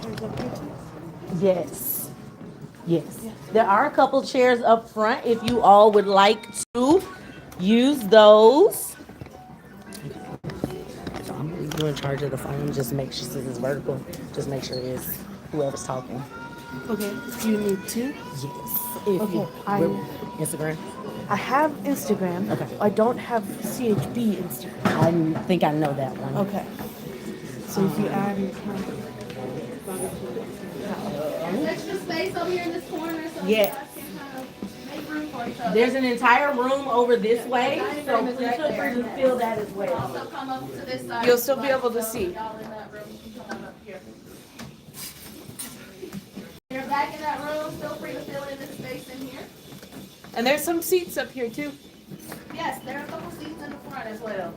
chairs up here too? Yes. Yes. Yeah. There are a couple chairs up front if you all would like to use those. So I'm gonna leave you in charge of the phone. Just make sure since it's vertical, just make sure it's whoever's talking. Okay. Do you need to? Yes. If Okay. you Instagram. I have Instagram. Okay. I don't have CHB Instagram. I think I know that one. Okay. So if you add your account. There's extra space over here in this corner, so Yeah. you guys can kind of make room for each other. There's an entire room over this way, so please feel free to fill that as well. Also come up to this side. You'll still be able to see. Y'all in that room, you can come up here. You're back in that room, feel free to fill in the space in here. And there's some seats up here too. Yes, there are a couple seats in the front as well.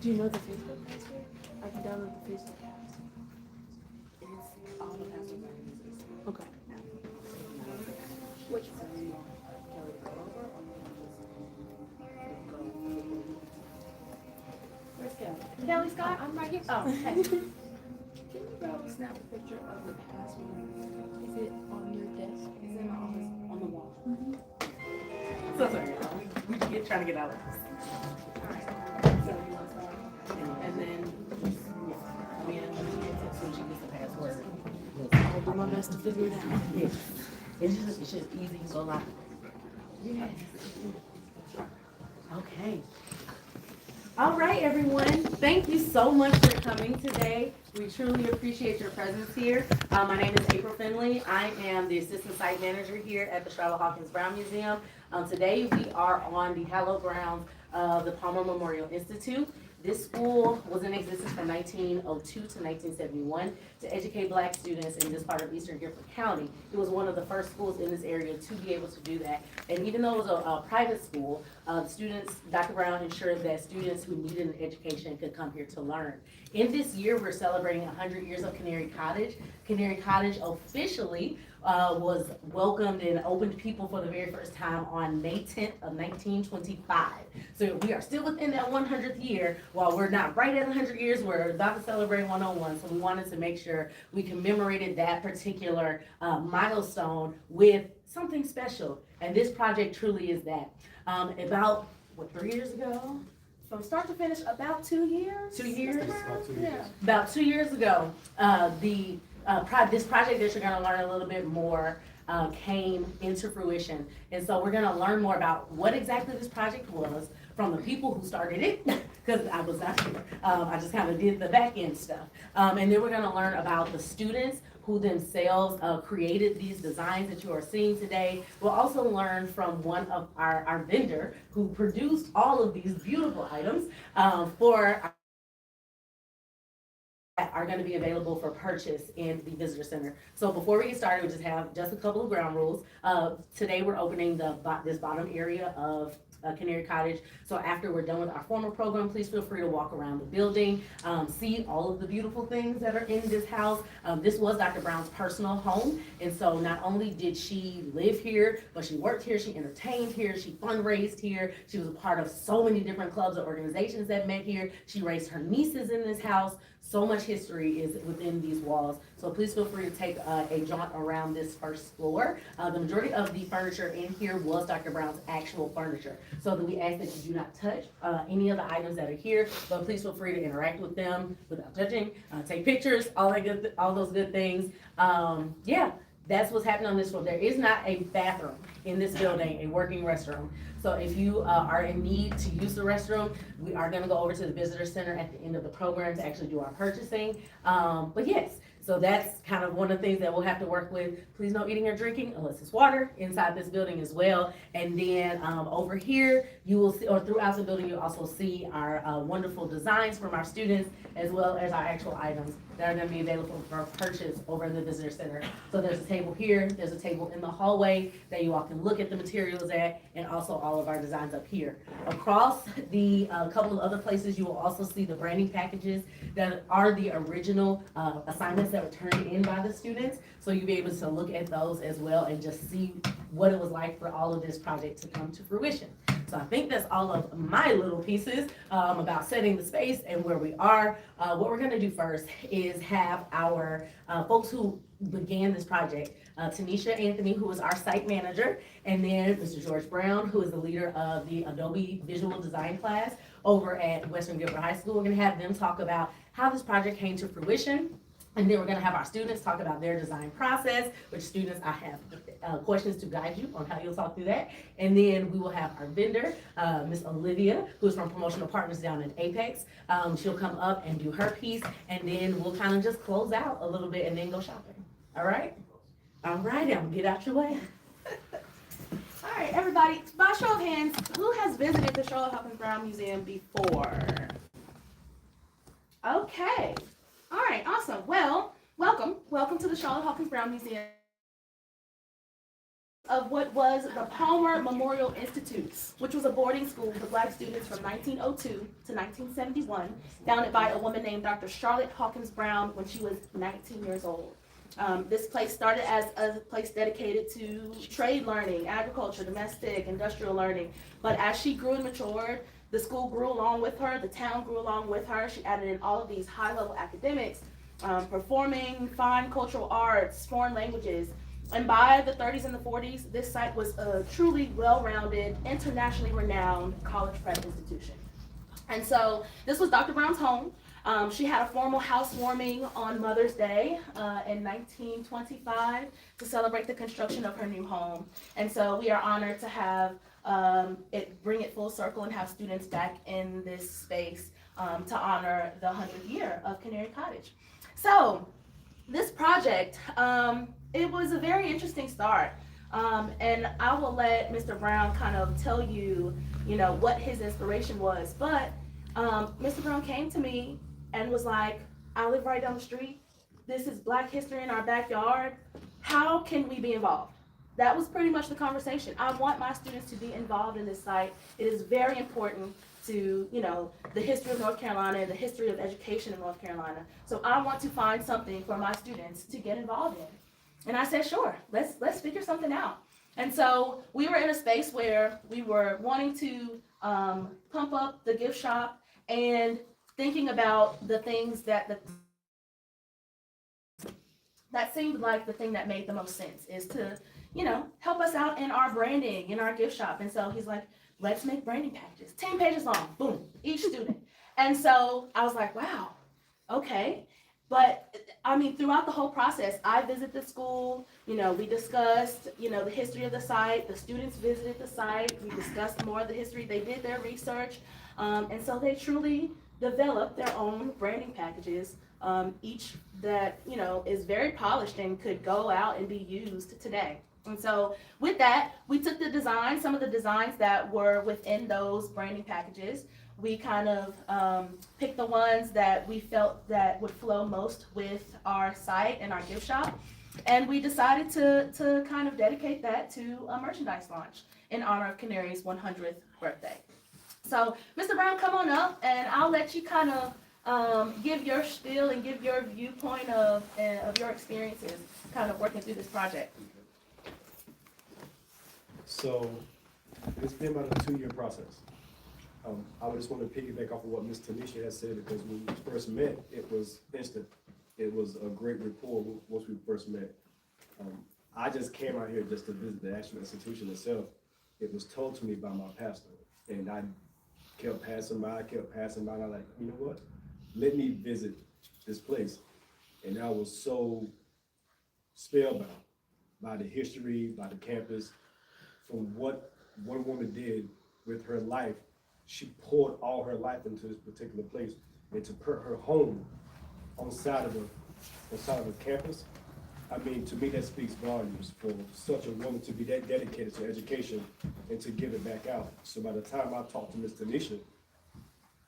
Do you know the Facebook password? I can download the Facebook app. Okay. Which one? Where's Kelly? Kelly Scott, I'm right here. Oh, hey. Can you go snap a picture of the password? Is it on your desk? It's in the office on the wall. So sorry, we get trying to get out of this. So you want to start? And then, yeah, me and as soon as she gets the password, I'll do my best to figure it out. yeah. It's just easy, so like, yeah. Okay. All right, everyone. Thank you so much for coming today. We truly appreciate your presence here. My name is April Finley. I am the assistant site manager here at the Hawkins Brown Museum. Today we are on the hallowed grounds of the Palmer Memorial Institute. This school was in existence from 1902 to 1971 to educate Black students in this part of Eastern Guilford County. It was one of the first schools in this area to be able to do that. And even though it was a private school, students, Dr. Brown ensured that students who needed an education could come here to learn. In this year, we're celebrating 100 years of Canary Cottage. Canary Cottage officially was welcomed and opened to people for the very first time on May 10th of 1925. So we are still within that 100th year. While we're not right at 100 years, we're about to celebrate 101. So we wanted to make sure we commemorated that particular milestone with something special. And this project truly is that. About, 3 years ago? From start to finish, about 2 years? 2 years? Yeah. About 2 years ago, this project that you're gonna learn a little bit more came into fruition. And so we're gonna learn more about what exactly this project was from the people who started it, because I was not here. I just kind of did the back end stuff. And then we're gonna learn about the students who themselves created these designs that you are seeing today. We'll also learn from one of our vendor who produced all of these beautiful items for are going to be available for purchase in the visitor center. So before we get started, we just have just a couple of ground rules. Today we're opening this bottom area of Canary Cottage. So after we're done with our formal program, please feel free to walk around the building, see all of the beautiful things that are in this house. This was Dr. Brown's personal home. And so not only did she live here, but she worked here, she entertained here, she fundraised here. She was a part of so many different clubs or organizations that met here. She raised her nieces in this house. So much history is within these walls. So please feel free to take a jaunt around this first floor. The majority of the furniture in here was Dr. Brown's actual furniture. So that we ask that you do not touch any of the items that are here, but please feel free to interact with them without touching, take pictures, all those good things. Yeah. That's what's happening on this floor. There is not a bathroom in this building, a working restroom. So if you are in need to use the restroom, we are gonna go over to the visitor center at the end of the program to actually do our purchasing. But yes, So that's kind of one of the things that we'll have to work with. Please no eating or drinking unless it's water inside this building as well. And then over here, you will see, or throughout the building, you'll also see our wonderful designs from our students, as well as our actual items that are going to be available for purchase over in the visitor center. So there's a table here, there's a table in the hallway that you all can look at the materials at, and also all of our designs up here. Across the couple of other places, you will also see the branding packages that are the original assignments that were turned in by the students. So you'll be able to look at those as well and just see what it was like for all of this project to come to fruition. So I think that's all of my little pieces about setting the space and where we are. What we're gonna do first is have our folks who began this project, Tanisha Anthony, who is our site manager, and then Mr. George Brown, who is the leader of the Adobe visual design class over at Western Guilford High School. We're gonna have them talk about how this project came to fruition. And then we're gonna have our students talk about their design process, which students, I have questions to guide you on how you'll talk through that. And then we will have our vendor, Miss Olivia, who's from Promotional Partners down in Apex. She'll come up and do her piece, and then we'll kind of just close out a little bit and then go shopping. All right? All right, I'm gonna get out your way. All right, everybody, by show of hands, who has visited the Charlotte Hawkins Brown Museum before? Okay. All right, awesome. Well, welcome to the Charlotte Hawkins Brown Museum of what was the Palmer Memorial Institute, which was a boarding school for Black students from 1902 to 1971, founded by a woman named Dr. Charlotte Hawkins Brown when she was 19 years old. This place started as a place dedicated to trade learning, agriculture, domestic, industrial learning, but as she grew and matured, the school grew along with her, the town grew along with her. She added in all of these high-level academics, performing, fine cultural arts, foreign languages. And by the 30s and the 40s, this site was a truly well-rounded, internationally renowned college prep institution. And so this was Dr. Brown's home. She had a formal housewarming on Mother's Day in 1925 to celebrate the construction of her new home. And so we are honored to have bring it full circle and have students back in this space to honor the 100th year of Canary Cottage. So this project, it was a very interesting start. And I will let Mr. Brown kind of tell you, what his inspiration was. But Mr. Brown came to me and was like, I live right down the street. This is Black history in our backyard. How can we be involved? That was pretty much the conversation. I want my students to be involved in this site. It is very important to, the history of North Carolina and the history of education in North Carolina. So I want to find something for my students to get involved in. And I said, sure, let's figure something out. And so we were in a space where we were wanting to pump up the gift shop and thinking about the things that seemed like the thing that made the most sense is to, help us out in our branding, in our gift shop. And so he's like, let's make branding packages, 10 pages long, boom, each student. And so I was like, wow, okay. But throughout the whole process, I visited the school, we discussed, the history of the site, the students visited the site, we discussed more of the history, they did their research, and so they truly developed their own branding packages, each that, is very polished and could go out and be used today. And so with that, we took some of the designs that were within those branding packages. We kind of picked the ones that we felt that would flow most with our site and our gift shop. And we decided to kind of dedicate that to a merchandise launch in honor of Canary's 100th birthday. So Mr. Brown, come on up and I'll let you kind of give your spiel and give your viewpoint of your experiences kind of working through this project. So it's been about a 2-year process. I would just want to piggyback off of what Ms. Tanisha has said, because when we first met, it was instant. It was a great rapport once we first met. I just came out here just to visit the actual institution itself. It was told to me by my pastor, and I kept passing by, and I'm like, you know what? Let me visit this place. And I was so spellbound by the history, by the campus, from what one woman did with her life. She poured all her life into this particular place, and to put her home on side of inside of a campus, I mean, to me, that speaks volumes for such a woman to be that dedicated to education and to give it back out. So by the time I talked to Ms. Tanisha,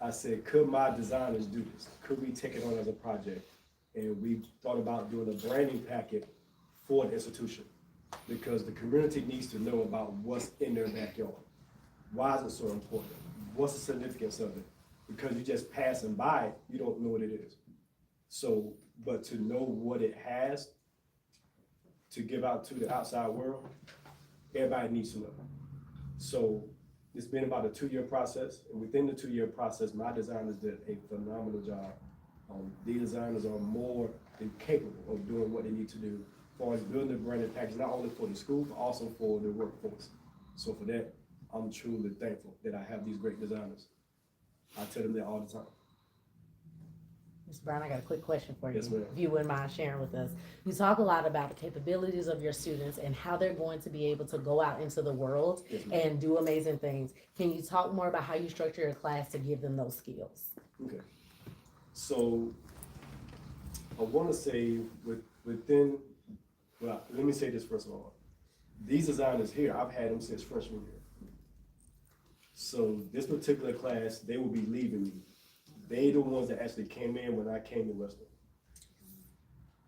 I said, could my designers do this? Could we take it on as a project? And we thought about doing a branding packet for the institution, because the community needs to know about what's in their backyard. Why is it so important? What's the significance of it? Because you just passing by it, you don't know what it is. So, but to know what it has to give out to the outside world, everybody needs to know. So it's been about a 2-year process, and within the 2-year process, my designers did a phenomenal job. These designers are more than capable of doing what they need to do as far as building the branded package, not only for the school, but also for the workforce. So for that, I'm truly thankful that I have these great designers. I tell them that all the time. Mr. Brown, I got a quick question for you. Yes, ma'am. If you wouldn't mind sharing with us. You talk a lot about the capabilities of your students and how they're going to be able to go out into the world Yes, ma'am. and do amazing things. Can you talk more about how you structure your class to give them those skills? Okay. So I want to say within, well, let me say this first of all. These designers here, I've had them since freshman year. So this particular class, they will be leaving me. They the ones that actually came in when I came to Western.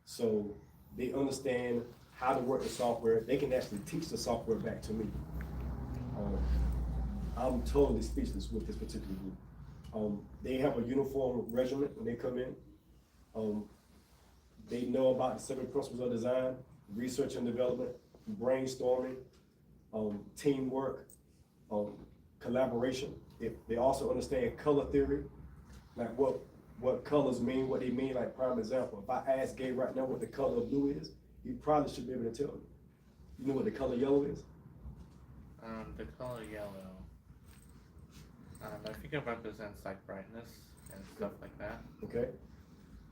So they understand how to work the software. They can actually teach the software back to me. I'm totally speechless with this particular group. They have a uniform regiment when they come in. They know about the 7 principles of design, research and development, brainstorming, teamwork, collaboration. They also understand color theory, like what colors mean, what they mean. Like prime example, if I ask Gabe right now what the color of blue is, he probably should be able to tell me. You know what the color yellow is? The color yellow, I think it represents like brightness and stuff like that. Okay.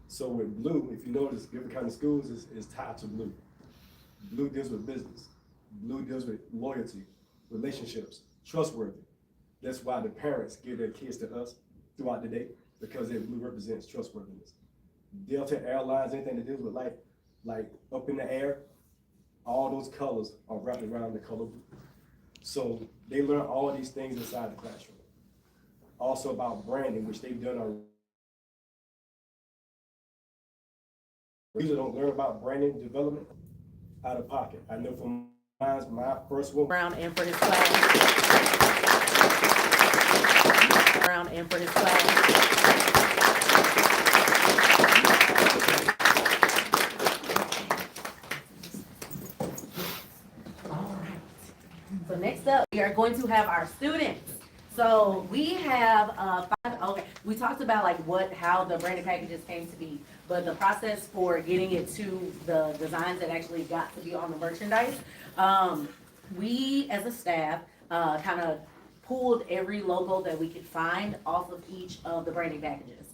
So with blue, if you notice, Guilford County Schools is tied to blue. Blue deals with business. Blue deals with loyalty, relationships, trustworthy. That's why the parents give their kids to us throughout the day, because their blue represents trustworthiness. Delta Airlines, anything that deals with like up in the air, all those colors are wrapped around the color blue. So they learn all of these things inside the classroom. Also about branding, which they've done already. We usually don't learn about branding development out of pocket. I know from my first one. Brown and for his class. Brown and for his class. All right. So next up, we are going to have our students. So we have 5, okay, we talked about like how the branded packages came to be, but the process for getting it to the designs that actually got to be on the merchandise, we as a staff kind of pulled every logo that we could find off of each of the branding packages.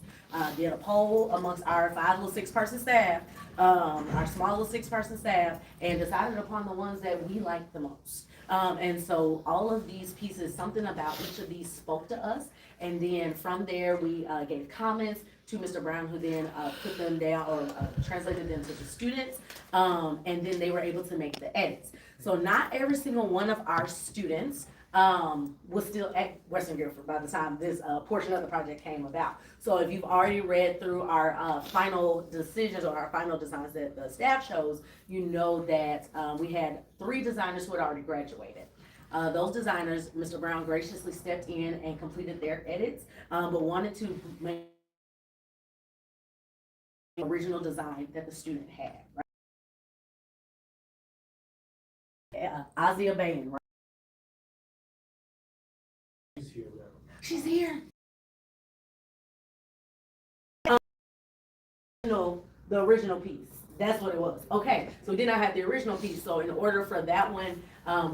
Did a poll amongst our 5 little 6-person staff, our small little 6-person staff, and decided upon the ones that we liked the most. And so all of these pieces, something about each of these spoke to us. And then from there, we gave comments to Mr. Brown, who then put them down or translated them to the students. And then they were able to make the edits. So not every single one of our students was still at Western Guilford by the time this portion of the project came about. So if you've already read through our final decisions or our final designs that the staff chose, you know that we had 3 designers who had already graduated. Those designers, Mr. Brown graciously stepped in and completed their edits, but wanted to make the original design that the student had. Right? Ozzy Bain, right? She's here now. She's here. The original piece. That's what it was. Okay, so we did not have the original piece. So in order for that one,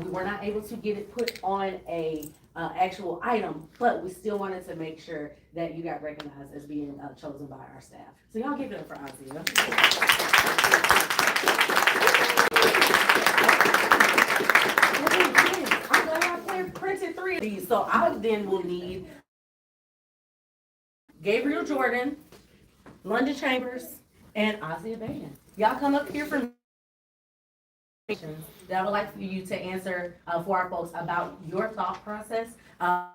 we were not able to get it put on a actual item, but we still wanted to make sure that you got recognized as being chosen by our staff. So y'all give it up for Ozzy. I'm glad I printed 3 of these. So I then will need Gabriel Jordan, London Chambers, and Ozzy Band. Y'all come up here for that I would like for you to answer for our folks about your thought process. I'm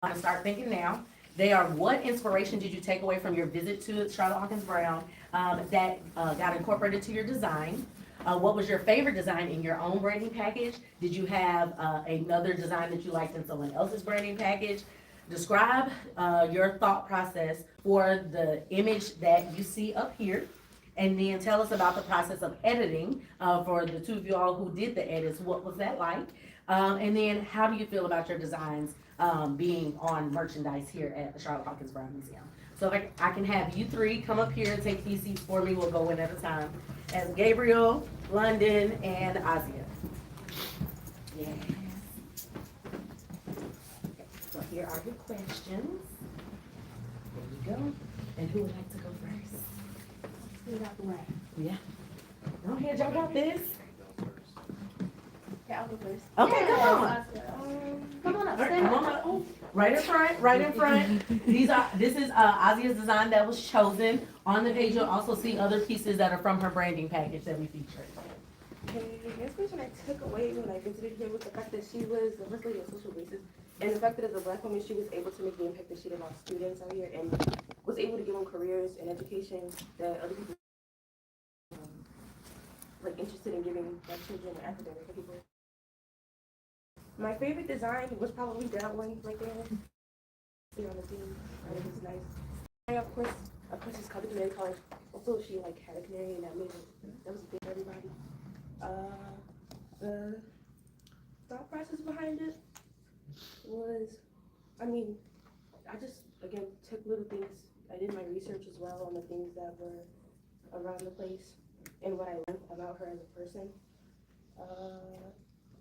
gonna start thinking now. They are, what inspiration did you take away from your visit to Charlotte Hawkins Brown that got incorporated to your design? What was your favorite design in your own branding package? Did you have another design that you liked in someone else's branding package? Describe your thought process for the image that you see up here. And then tell us about the process of editing for the two of you all who did the edits. What was that like? And then how do you feel about your designs being on merchandise here at the Charlotte Hawkins Brown Museum? So if I can have you three come up here and take these seats for me. We'll go in at a time. As Gabriel, London, and Azia. Yes. Okay, so here are your questions. There you go. And who would like to go first? Get out the way. Yeah. Go ahead, y'all got this. Yeah, I'll go first. Okay, come on. Come on up, All right, stand come on up. up. Right in front, right in front. This is Azia's design that was chosen. On the page, you'll also see other pieces that are from her branding package that we featured. Okay, the inspiration I took away when I visited here was the fact that she was the first lady on social basis, and the fact that as a Black woman, she was able to make the impact that she did on students out here, and was able to give them careers and education that other people like interested in giving Black children and African American people. My favorite design was probably that one right there. See on the team, it was nice. And of course, it's Cottage, Canary College. Also, she like had a canary, and that made it. That was big for everybody. The thought process behind it was, I mean, I just again took little things. I did my research as well on the things that were around the place and what I learned about her as a person.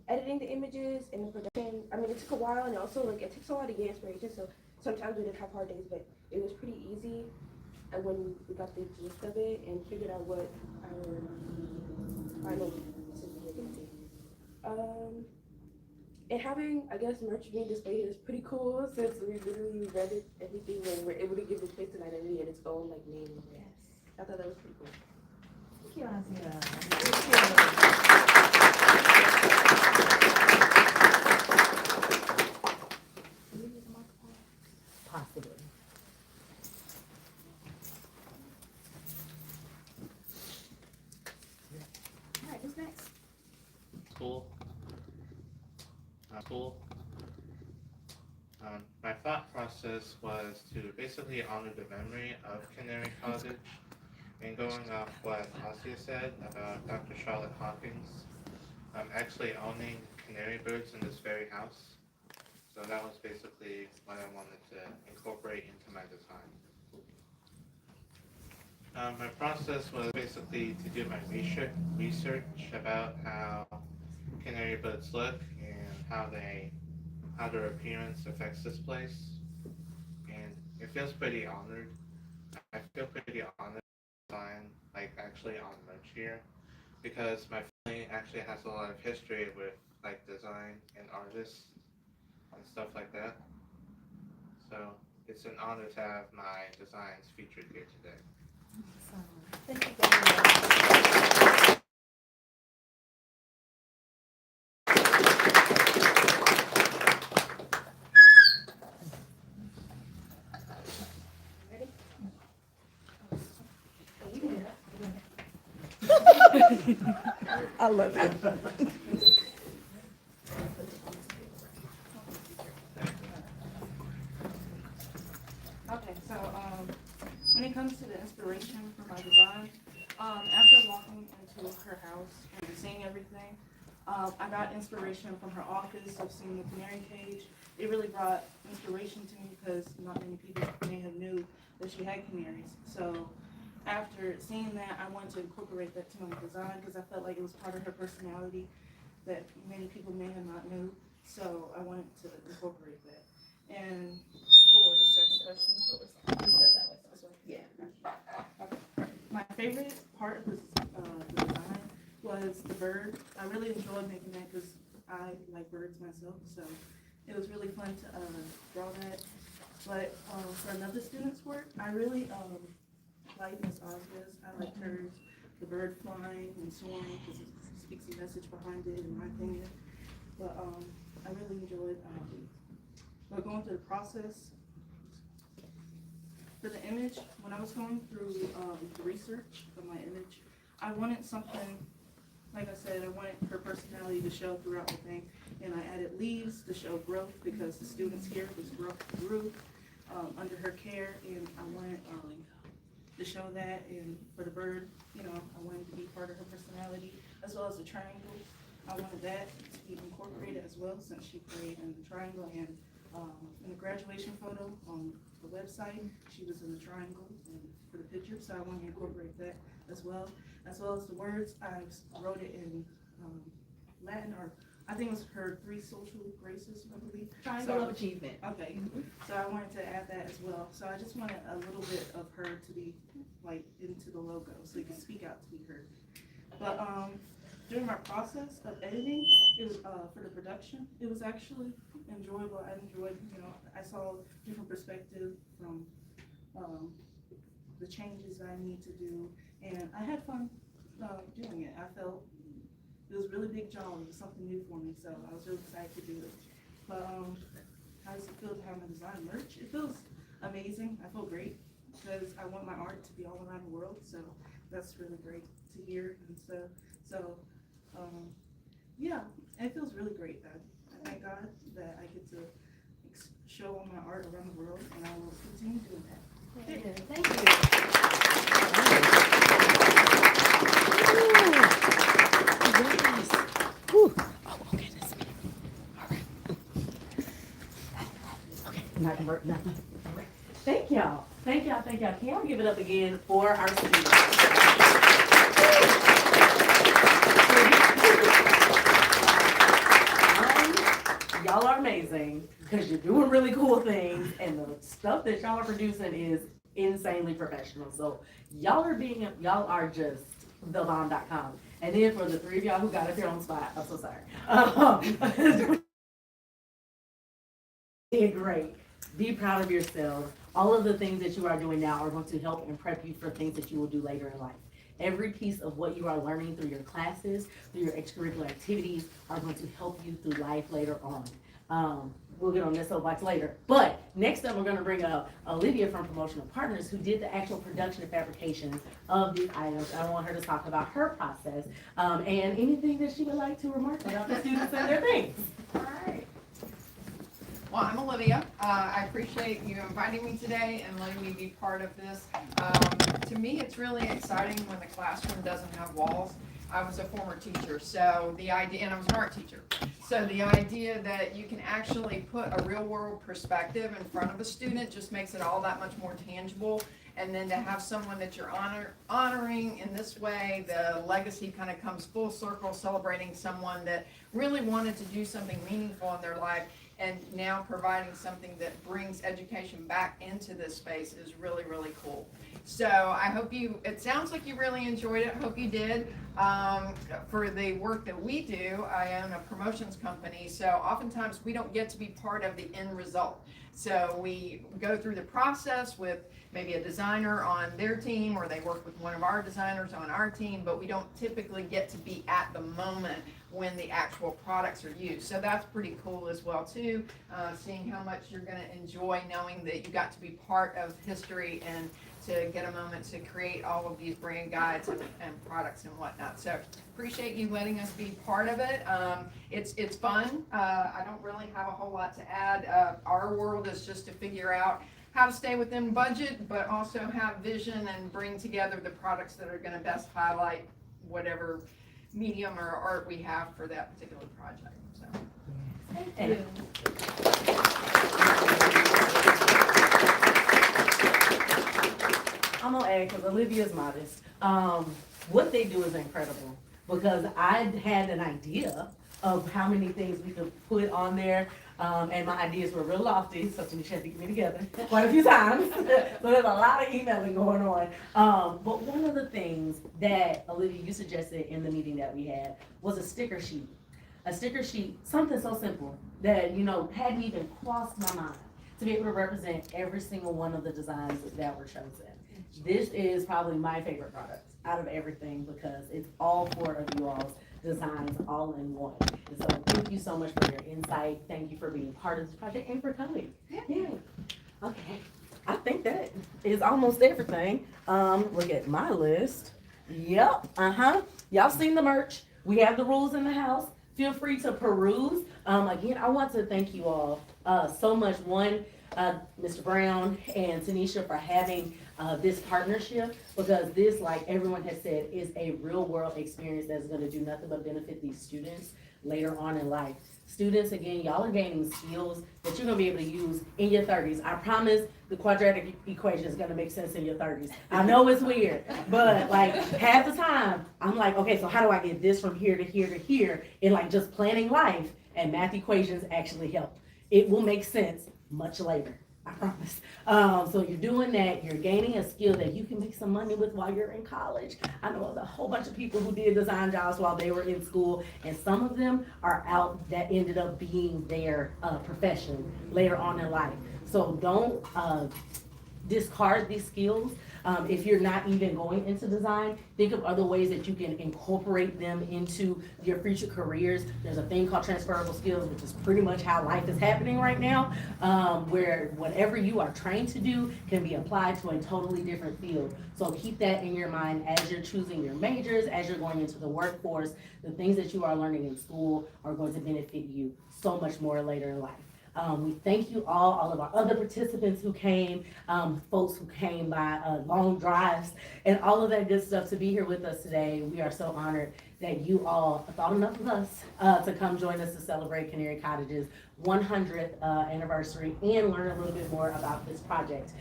Editing the images and the production, I mean, it took a while, and also like it takes a while to get inspiration. So sometimes we did have hard days, but it was pretty easy. And when we got the gist of it and figured out what our final decision was going to be. And having, I guess, merch being displayed is pretty cool since we literally read it, everything, and we're able to give the space to identity and its own like name. Yes. I thought that was pretty cool. Thank you, Azia. Thank you. Possibly. All right, who's next? Cool. My thought process was to basically honor the memory of Canary Cottage, and going off what Asia said about Dr. Charlotte Hawkins, actually owning canary birds in this very house. So that was basically what I wanted to incorporate into my design. My process was basically to do my research about how canary birds look and how their appearance affects this place. And it feels pretty honored. I feel pretty honored to design, like actually on merch here, because my family actually has a lot of history with like design and artists and stuff like that. So it's an honor to have my designs featured here today. Thank you very much. I love it. Okay, so when it comes to the inspiration for my design, after walking into her house and seeing everything, I got inspiration from her office of seeing the canary cage. It really brought inspiration to me because not many people may have knew that she had canaries. So after seeing that, I wanted to incorporate that to my design because I felt like it was part of her personality that many people may have not knew. So I wanted to incorporate that. And for the second question, yeah. Okay. My favorite part of this the design was the bird. I really enjoyed making that because I like birds myself. So it was really fun to draw that. But for another student's work, I really like Miss Osgood's. I liked hers, the bird flying and soaring, because it speaks a message behind it, in my opinion. But I really enjoyed going through the process. For the image, when I was going through the research of my image, I wanted something, like I said, I wanted her personality to show throughout the thing. And I added leaves to show growth, because the students here grew under her care, and I wanted to show that. And for the bird, you know, I wanted to be part of her personality, as well as the triangle. I wanted that to be incorporated as well, since she played in the triangle. And in the graduation photo on the website, she was in the triangle and for the picture, so I wanted to incorporate that as well as the words. I wrote it in Latin, or I think it was her 3 social graces, I believe. Triangle of achievement. Okay, so I wanted to add that as well. So I just wanted a little bit of her to be like into the logo, so you can speak out to be heard. But during my process of editing, it was for the production, it was actually enjoyable. I enjoyed, you know, I saw different perspective from the changes I need to do, and I had fun doing it. I felt it was a really big job. It was something new for me, so I was really excited to do it. But how does it feel to have my design merch? It feels amazing. I feel great, because I want my art to be all around the world, so that's really great to hear. And so yeah, it feels really great. I thank God that I get to show all my art around the world, and I will continue doing that. Thank you. Not convert, nothing. Thank y'all. Thank y'all. Thank y'all. Can y'all give it up again for our students? Y'all are amazing, because you're doing really cool things, and the stuff that y'all are producing is insanely professional. So y'all are just thebomb.com. And then for the 3 of y'all who got up here on the spot, I'm so sorry. Did great. Be proud of yourselves. All of the things that you are doing now are going to help and prep you for things that you will do later in life. Every piece of what you are learning through your classes, through your extracurricular activities, are going to help you through life later on. We'll get on this soapbox later. But next up, we're going to bring up Olivia from Promotional Partners, who did the actual production and fabrication of these items. I want her to talk about her process and anything that she would like to remark about the students and their things. All right. Well, I'm Olivia. I appreciate you inviting me today and letting me be part of this. To me, it's really exciting when the classroom doesn't have walls. I was a former teacher, so the idea, and I was an art teacher, so the idea that you can actually put a real world perspective in front of a student just makes it all that much more tangible. And then to have someone that you're honoring in this way, the legacy kind of comes full circle, celebrating someone that really wanted to do something meaningful in their life, and now providing something that brings education back into this space is really, really cool. So I hope it sounds like you really enjoyed it. I hope you did. For the work that we do, I own a promotions company, so oftentimes we don't get to be part of the end result. So we go through the process with maybe a designer on their team, or they work with one of our designers on our team, but we don't typically get to be at the moment when the actual products are used. So that's pretty cool as well too, seeing how much you're going to enjoy knowing that you got to be part of history and to get a moment to create all of these brand guides and products and whatnot. So appreciate you letting us be part of it. It's fun. I don't really have a whole lot to add. Our world is just to figure out how to stay within budget, but also have vision and bring together the products that are going to best highlight whatever medium or art we have for that particular project. So Thank you. I'm gonna add, because Olivia's modest. What they do is incredible, because I had an idea of how many things we could put on there, and my ideas were real lofty, so Tanisha had to get me together quite a few times. So there's a lot of emailing going on. But one of the things that Olivia, you suggested in the meeting that we had, was a sticker sheet. A sticker sheet, something so simple that, hadn't even crossed my mind, to be able to represent every single one of the designs that were chosen. This is probably my favorite product out of everything because it's all four of you all's designs all in one. And so thank you so much for your insight. Thank you for being part of this project and for coming. Yeah. Okay. I think that is almost everything. Look at my list. Yep. Y'all seen the merch. We have the rules in the house. Feel free to peruse. Again, I want to thank you all so much. One, Mr. Brown and Tanisha for having this partnership, because this, like everyone has said, is a real world experience that's going to do nothing but benefit these students later on in life. Students, again, y'all are gaining skills that you're going to be able to use in your 30s. I promise the quadratic equation is going to make sense in your 30s. I know it's weird, but like half the time, I'm like, okay, so how do I get this from here to here to here in like just planning life? And math equations actually help. It will make sense much later. I promise. So you're doing that, you're gaining a skill that you can make some money with while you're in college. I know a whole bunch of people who did design jobs while they were in school, and some of them are out that ended up being their profession later on in life. So don't discard these skills. If you're not even going into design, think of other ways that you can incorporate them into your future careers. There's a thing called transferable skills, which is pretty much how life is happening right now, where whatever you are trained to do can be applied to a totally different field. So keep that in your mind as you're choosing your majors, as you're going into the workforce. The things that you are learning in school are going to benefit you so much more later in life. We thank you all of our other participants who came, folks who came by long drives, and all of that good stuff to be here with us today. We are so honored that you all thought enough of us to come join us to celebrate Canary Cottage's 100th anniversary and learn a little bit more about this project.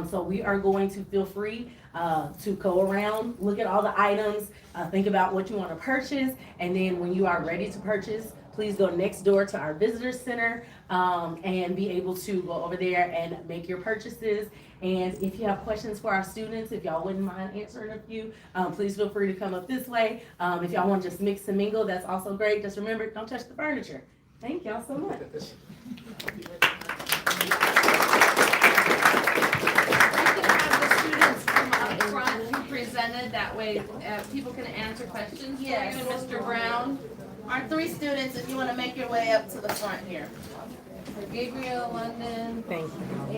So we are going to feel free to go around, look at all the items, think about what you want to purchase, and then when you are ready to purchase, please go next door to our visitor center and be able to go over there and make your purchases. And if you have questions for our students, if y'all wouldn't mind answering a few, please feel free to come up this way. If y'all want to just mix and mingle, that's also great. Just remember, don't touch the furniture. Thank y'all so much. Presented that way, people can answer questions for you. Yes. And Mr. Brown, our three students, if you want to make your way up to the front here. Gabriel, London. Thank you.